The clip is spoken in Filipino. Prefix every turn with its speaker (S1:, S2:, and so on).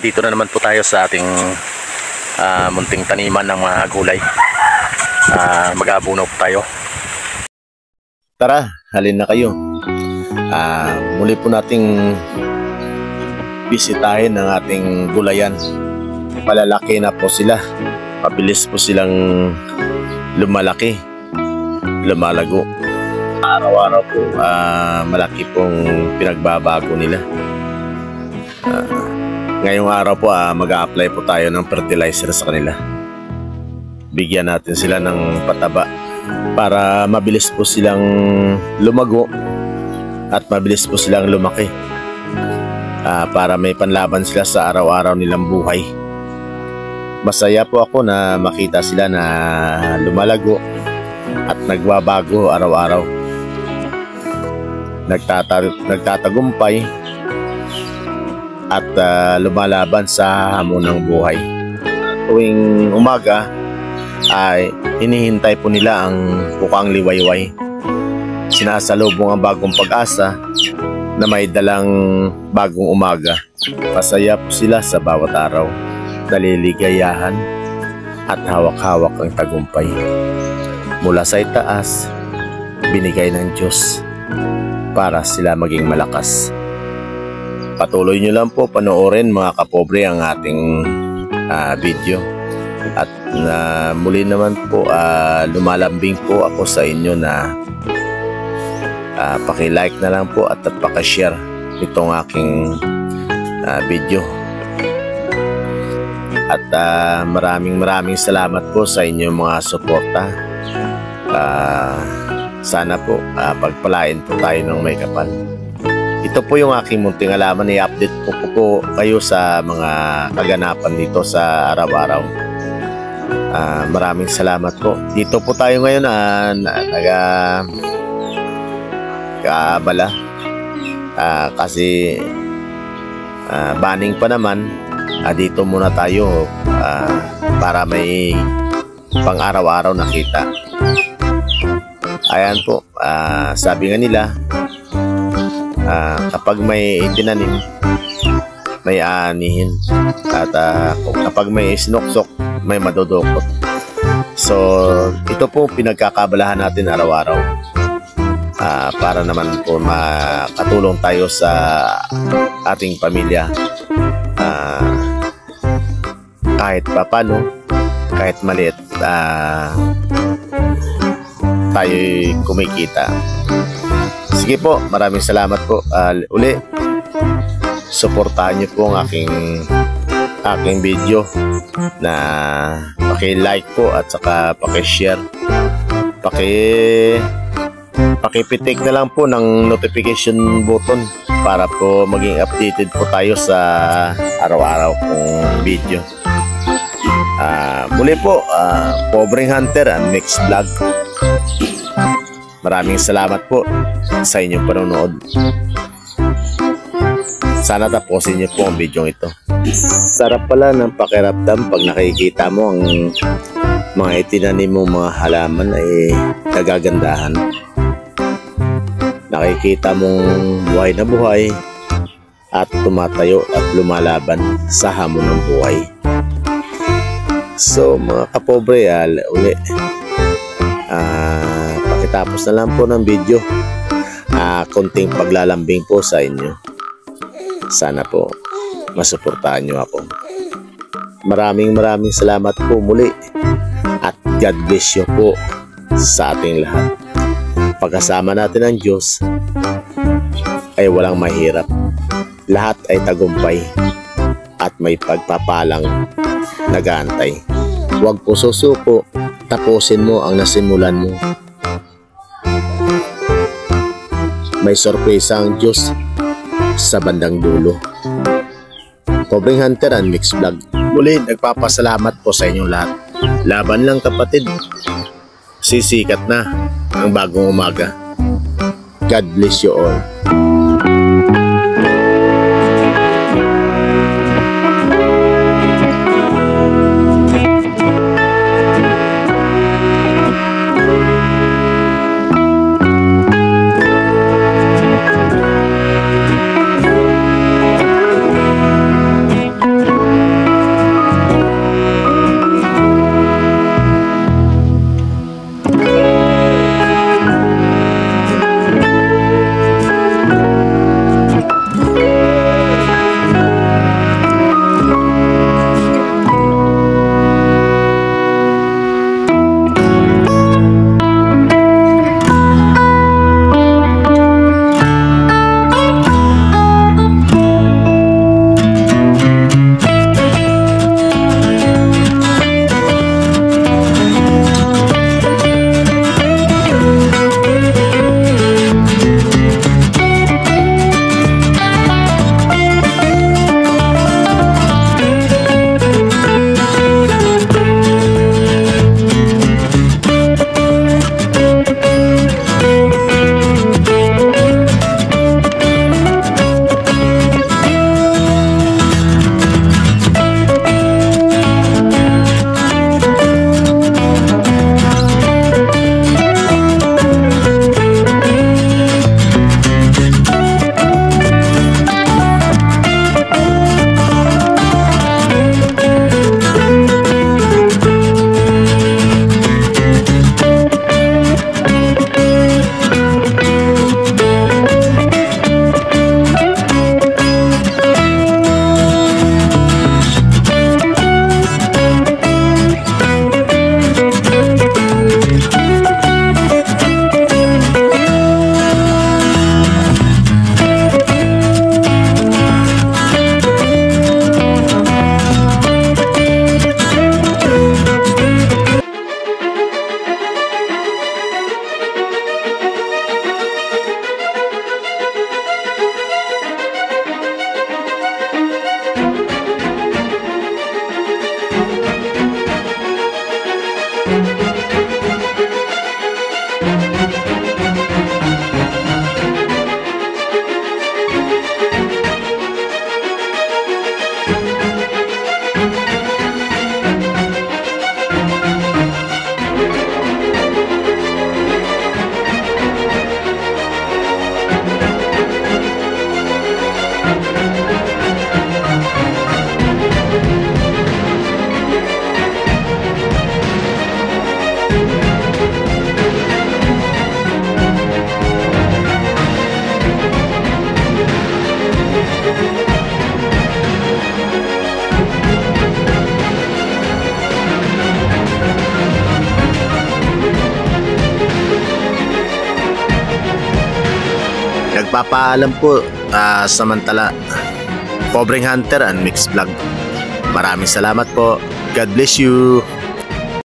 S1: Dito na naman po tayo sa ating munting taniman ng mga gulay. Mag-aabunaw po tayo. Tara, halin na kayo. Muli po nating bisitahin ang ating gulayan. Malalaki na po sila. Mabilis po silang lumalaki, lumalago. Araw-araw po malaki pong pinagbabago nila. Ngayong araw po mag-a-apply po tayo ng fertilizer sa kanila. Bigyan natin sila ng pataba para mabilis po silang lumago at mabilis po silang lumaki, para may panlaban sila sa araw-araw nilang buhay. Masaya po ako na makita sila na lumalago at nagbabago araw-araw. Nagtatagumpay at lumalaban sa hamon ng buhay. Tuwing umaga ay hinihintay po nila ang bukang liwayway. Sinasalubong ang bagong pag-asa na may dalang bagong umaga. Masaya po sila sa bawat araw. Naliligayahan at hawak-hawak ang tagumpay. Mula sa itaas, binigay ng Diyos para sila maging malakas. Patuloy nyo lang po panoorin mga kapobre ang ating video. At muli naman po lumalambing po ako sa inyo na paki-like na lang po at paki-share itong aking video. At maraming salamat po sa inyong mga suporta. Sana po pagpalain po tayo ng may kapal. Ito po yung aking munting alaman. I-update po kayo sa mga kaganapan dito sa araw-araw. Maraming salamat po. Dito po tayo ngayon nag-aabala kasi banning pa naman. Dito muna tayo para may pang araw-araw na kita. Ayan po, sabi nga nila, kapag may itinanim, may aanihin. At kapag may sinuksok, may madudukot. So, ito po pinagkakabalahan natin araw-araw. Para naman po makatulong tayo sa ating pamilya. Kahit papano, kahit maliit, tayo'y kumikita. Sige po, maraming salamat po. Uli, suportahan niyo po ang aking video na paki-like po at saka paki-share. Pakipitik na lang po ng notification button para po maging updated po tayo sa araw-araw pong video. Muli po, Pobreng Hunter and Mix Vlog. Maraming salamat po sa inyong panonood. Sana tapusin niyo po ang video ito. Sarap pala ng pakiramdam pag nakikita mo ang mga itinanim mong mga halaman ay nagagandahan. Nakikita mong buhay na buhay at tumatayo at lumalaban sa hamon ng buhay. So mga kapobre, uli pakitapos na lang po ng video, konting paglalambing po sa inyo. Sana po masuportahan nyo ako. Maraming salamat po muli at God bless you po sa ating lahat. Pagkasama natin ang Diyos ay walang mahirap. Lahat ay tagumpay at may pagpapalang nag-aantay. Huwag po susuko, tapusin mo ang nasimulan mo. May sorpresa ang Diyos sa bandang dulo. Pobreng Hunter and Mix Vlog. Muli, nagpapasalamat po sa inyong lahat. Laban lang kapatid. Sisikat na ang bagong umaga. God bless you all. nagpapaalam po samantala Pobreng Hunter and Mix Vlog. Maraming salamat po. God bless you.